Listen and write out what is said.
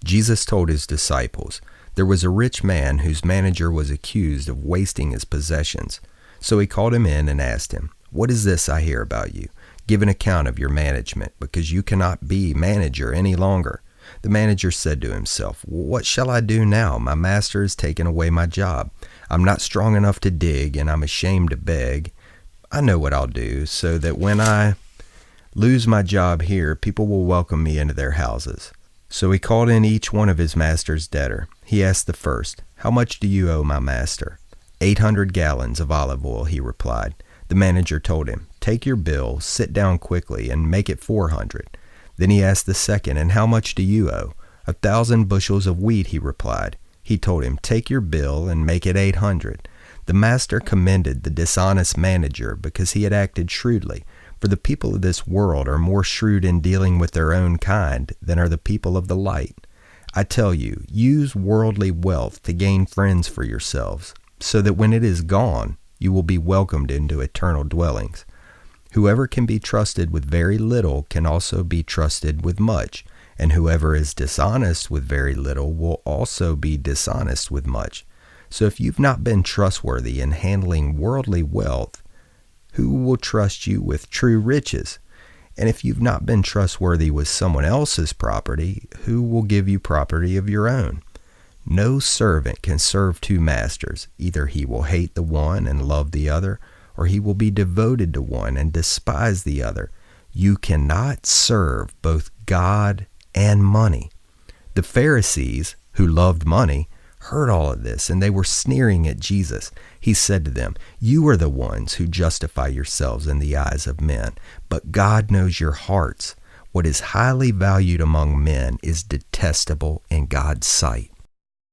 Jesus told his disciples, "There was a rich man whose manager was accused of wasting his possessions. So he called him in and asked him, 'What is this I hear about you? Give an account of your management, because you cannot be manager any longer.' The manager said to himself, 'What shall I do now? My master has taken away my job. I'm not strong enough to dig, and I'm ashamed to beg. I know what I'll do, so that when I lose my job here, people will welcome me into their houses.' So he called in each one of his master's debtor. He asked the first, 'How much do you owe my master?' 800 gallons of olive oil,' he replied. The manager told him, 'Take your bill, sit down quickly, and make it 400. Then he asked the second, 'And how much do you owe?' 1,000 bushels of wheat,' he replied. He told him, 'Take your bill and make it 800. The master commended the dishonest manager because he had acted shrewdly. For the people of this world are more shrewd in dealing with their own kind than are the people of the light. I tell you, use worldly wealth to gain friends for yourselves, so that when it is gone, you will be welcomed into eternal dwellings. Whoever can be trusted with very little can also be trusted with much, and whoever is dishonest with very little will also be dishonest with much. So if you've not been trustworthy in handling worldly wealth, who will trust you with true riches? And if you've not been trustworthy with someone else's property, who will give you property of your own? No servant can serve two masters. Either he will hate the one and love the other, or he will be devoted to one and despise the other. You cannot serve both God and money." The Pharisees, who loved money, heard all of this, and they were sneering at Jesus. He said to them, "You are the ones who justify yourselves in the eyes of men, but God knows your hearts. What is highly valued among men is detestable in God's sight."